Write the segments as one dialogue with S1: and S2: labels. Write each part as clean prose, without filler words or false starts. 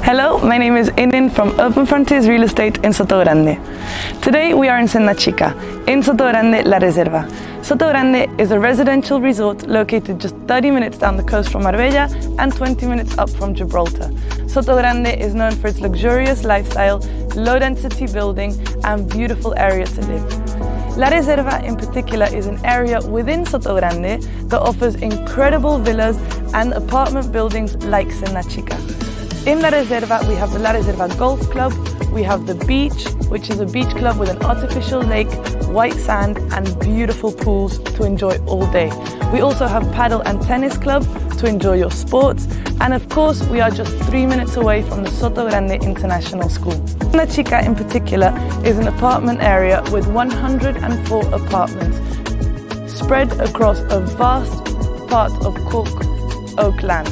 S1: Hello, my name is Inin from Open Frontiers Real Estate in Sotogrande. Today we are in Senda Chica, in Sotogrande, La Reserva. Sotogrande is a residential resort located just 30 minutes down the coast from Marbella and 20 minutes up from Gibraltar. Sotogrande is known for its luxurious lifestyle, low-density building and beautiful area to live. La Reserva in particular is an area within Sotogrande that offers incredible villas and apartment buildings like Senda Chica. In La Reserva we have the La Reserva Golf Club, we have the beach, which is a beach club with an artificial lake, white sand and beautiful pools to enjoy all day. We also have paddle and tennis club to enjoy your sports, and of course we are just 3 minutes away from the Sotogrande International School. Senda Chica in particular is an apartment area with 104 apartments spread across a vast part of cork oak land.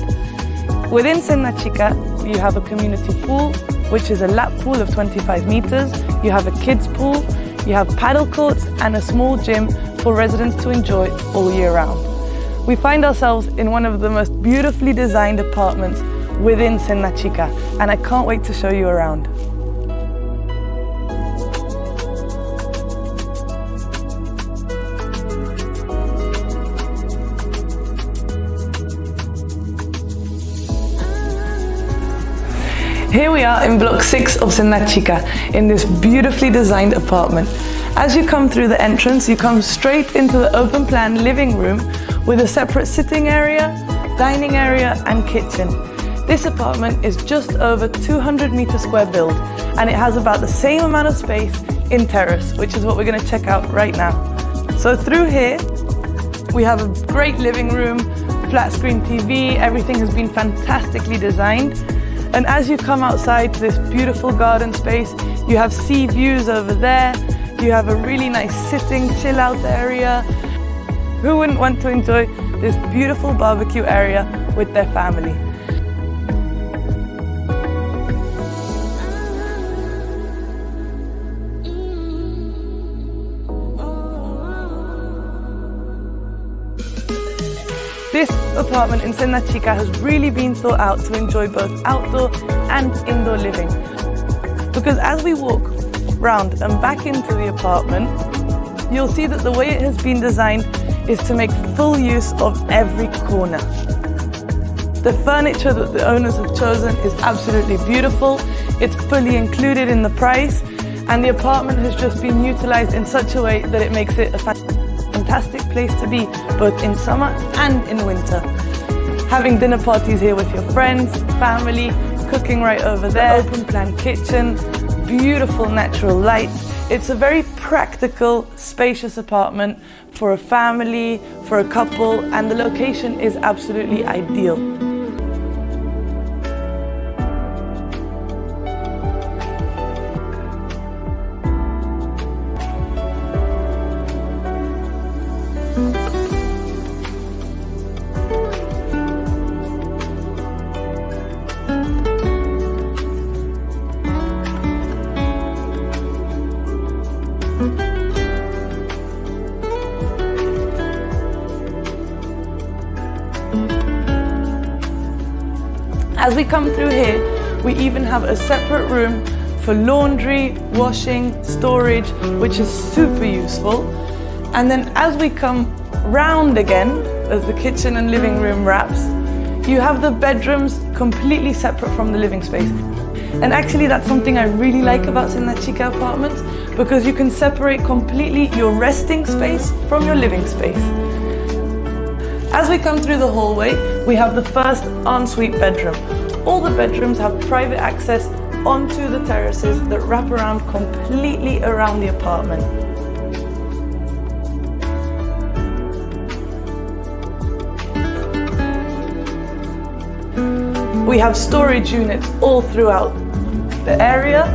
S1: Within Senda Chica you have a community pool, which is a lap pool of 25 meters, you have a kids pool, you have paddle courts and a small gym for residents to enjoy all year round. We find ourselves in one of the most beautifully designed apartments within Senda Chica, and I can't wait to show you around. Here we are in block 6 of Senda Chica in this beautifully designed apartment. As you come through the entrance, you come straight into the open plan living room with a separate sitting area, dining area and kitchen. This apartment is just over 200 meter square build, and it has about the same amount of space in Terrace, which is what we're going to check out right now. So through here we have a great living room, flat screen TV, everything has been fantastically designed. And as you come outside to this beautiful garden space, you have sea views over there, you have a really nice sitting, chill out area. Who wouldn't want to enjoy this beautiful barbecue area with their family? This apartment in Senda Chica has really been thought out to enjoy both outdoor and indoor living. Because as we walk round and back into the apartment, you'll see that the way it has been designed is to make full use of every corner. The furniture that the owners have chosen is absolutely beautiful, it's fully included in the price, and the apartment has just been utilized in such a way that it makes it a fantastic place to be both in summer and in winter. Having dinner parties here with your friends, family, cooking right over there, open plan kitchen, beautiful natural light. It's a very practical, spacious apartment for a family, for a couple, and the location is absolutely ideal. As we come through here, we even have a separate room for laundry, washing, storage, which is super useful. And then as we come round again, as the kitchen and living room wraps, you have the bedrooms completely separate from the living space. And actually that's something I really like about Senda Chica apartments, because you can separate completely your resting space from your living space. As we come through the hallway, we have the first ensuite bedroom. All the bedrooms have private access onto the terraces that wrap around completely around the apartment. We have storage units all throughout the area,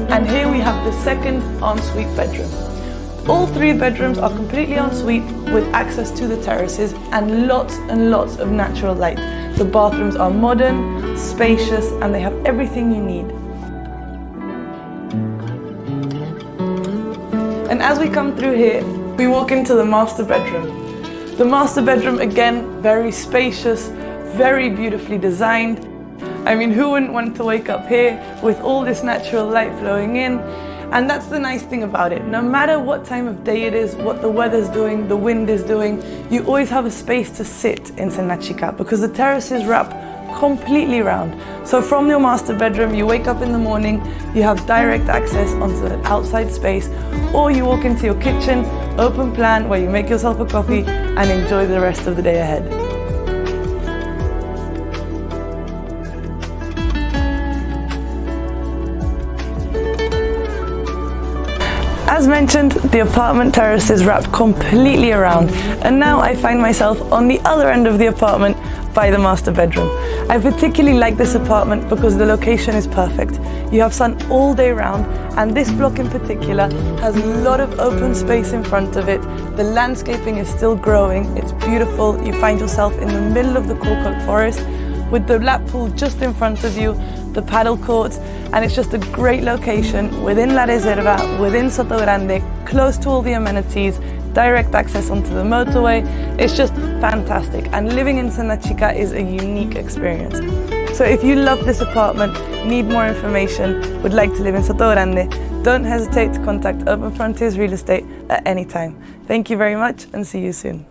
S1: and here we have the second ensuite bedroom. All 3 bedrooms are completely ensuite with access to the terraces and lots of natural light. The bathrooms are modern, spacious, and they have everything you need. And as we come through here, we walk into the master bedroom. The master bedroom, again, very spacious, very beautifully designed. I mean, who wouldn't want to wake up here with all this natural light flowing in? And that's the nice thing about it. No matter what time of day it is, what the weather's doing, the wind is doing, you always have a space to sit in Senda Chica because the terraces wrap completely round. So from your master bedroom, you wake up in the morning, you have direct access onto the outside space, or you walk into your kitchen, open plan, where you make yourself a coffee and enjoy the rest of the day ahead. As mentioned, the apartment terrace is wrapped completely around, and now I find myself on the other end of the apartment by the master bedroom. I particularly like this apartment because the location is perfect. You have sun all day round, and this block in particular has a lot of open space in front of it. The landscaping is still growing, it's beautiful. You find yourself in the middle of the cork oak forest with the lap pool just in front of you, the paddle courts, and it's just a great location within La Reserva, within Sotogrande, close to all the amenities, direct access onto the motorway. It's just fantastic, and living in Senda Chica is a unique experience. So if you love this apartment, need more information, would like to live in Sotogrande, don't hesitate to contact Open Frontiers Real Estate at any time. Thank you very much and see you soon.